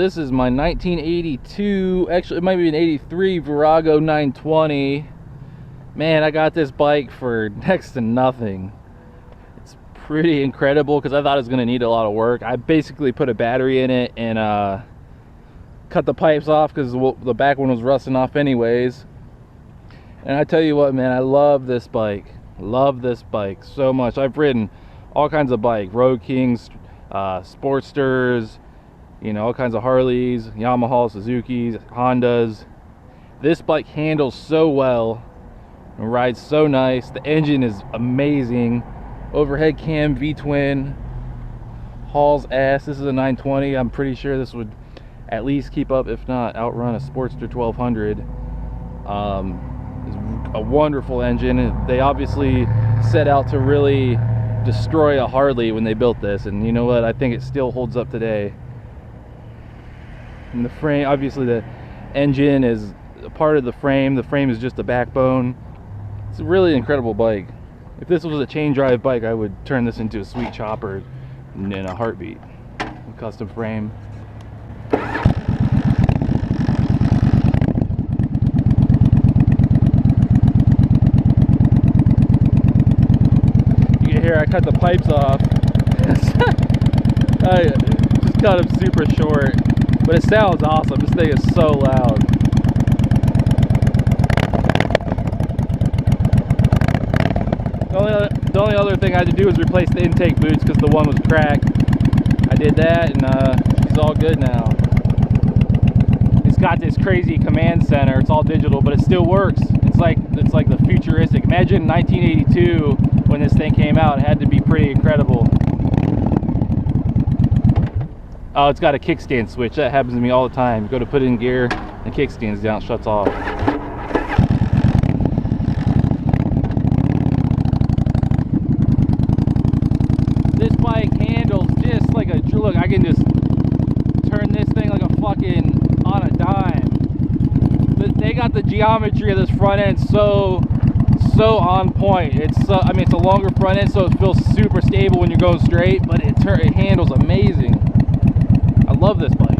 this is my 1982, actually it might be an 83 Virago 920. Man, I got this bike for next to nothing. It's pretty incredible because I thought it was going to need a lot of work. I basically put a battery in it and cut the pipes off because the back one was rusting off anyways. And I tell you what, man, I love this bike. Love this bike so much. I've ridden all kinds of bike, Road Kings, Sportsters, you know, all kinds of Harleys, Yamaha, Suzuki's, Hondas. This bike handles so well and rides so nice. The engine is amazing. Overhead cam V-twin, hauls ass. This is a 920. I'm pretty sure this would at least keep up, if not outrun, a Sportster 1200. It's a wonderful engine. They obviously set out to really destroy a Harley when they built this, and you know what, I think it still holds up today. And the frame, obviously the engine is a part of the frame is just the backbone. It's a really incredible bike. If this was a chain drive bike, I would turn this into a sweet chopper in a heartbeat. Custom frame. Here I cut the pipes off. I just cut them super short, but it sounds awesome. This thing is so loud. The only other thing I had to do was replace the intake boots because the one was cracked. I did that, and it's all good now. It's got this crazy command center. It's all digital, but it still works. It's like the futuristic. Imagine 1982 when this thing came out. It had to be pretty incredible. Oh, it's got a kickstand switch. That happens to me all the time. You go to put it in gear, the kickstand's down, it shuts off. This bike handles just like a, look, I can just turn this thing like a fucking on a dime. They got the geometry of this front end so on point. It's I mean, it's a longer front end, so it feels super stable when you're going straight, but it handles amazing. I love this bike.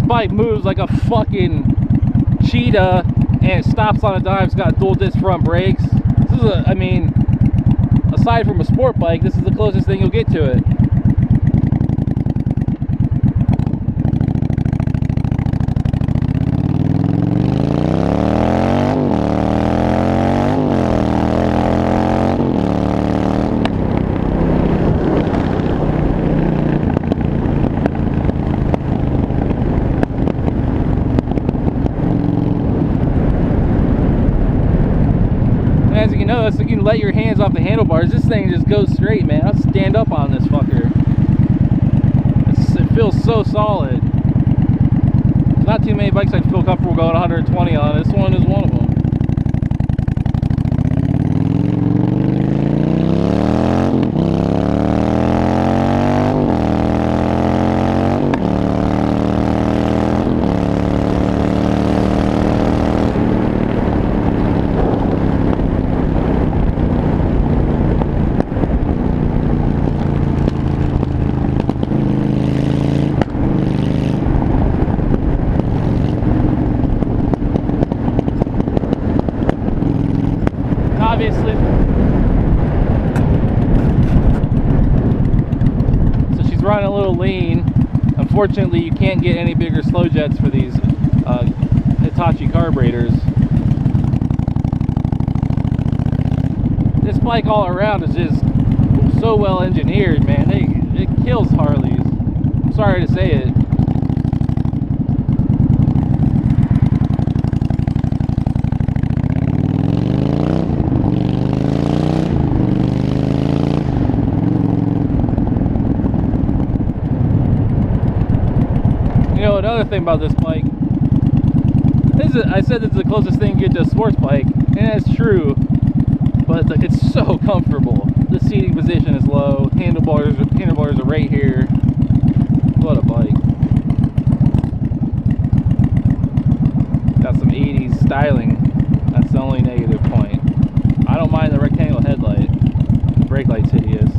Bike moves like a fucking cheetah, and it stops on a dime. It's got dual disc front brakes. This is I mean, aside from a sport bike, this is the closest thing you'll get to it. As you can notice, you can let your hands off the handlebars. This thing just goes straight, man. I'll stand up on this fucker. It feels so solid. There's not too many bikes I feel comfortable going 120 on. This one is one of them. Obviously, so she's running a little lean. Unfortunately, you can't get any bigger slow jets for these Hitachi carburetors. This bike all around is just so well engineered, man. It kills Harleys. I'm sorry to say it. another thing about this bike. I said this is the closest thing you get to a sports bike, and that's true. But it's so comfortable. The seating position is low. Handlebars are right here. What a bike. Got some 80s styling. That's the only negative point. I don't mind the rectangle headlight. The brake light's hideous.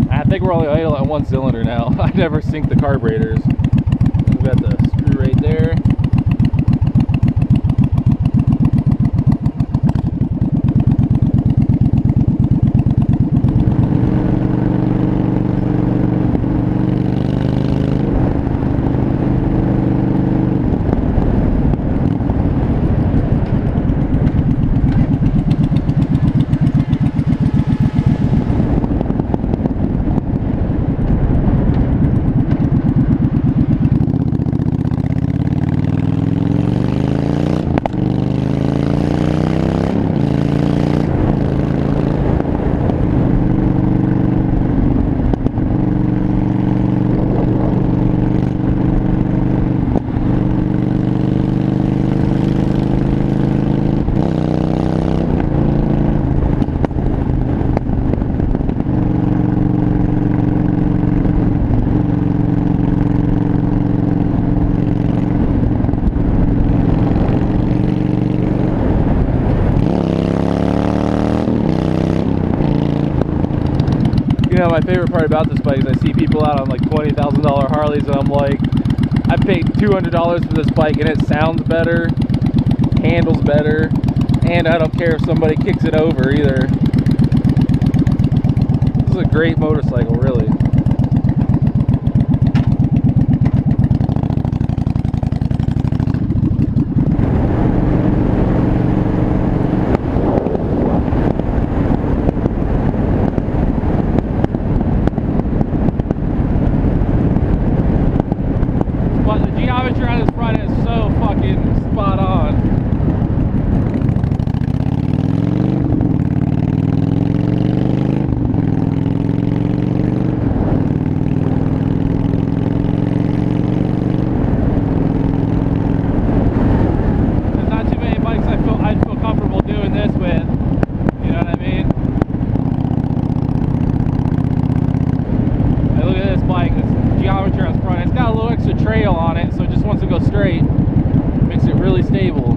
I think we're only idle at one cylinder now. I never sync the carburetors. We've got the screw right there. You know, my favorite part about this bike is I see people out on like $20,000 Harleys, and I'm like, I paid $200 for this bike and it sounds better, handles better, and I don't care if somebody kicks it over either. This is a great motorcycle, really. Trail on it, so it just wants to go straight. Makes it really stable.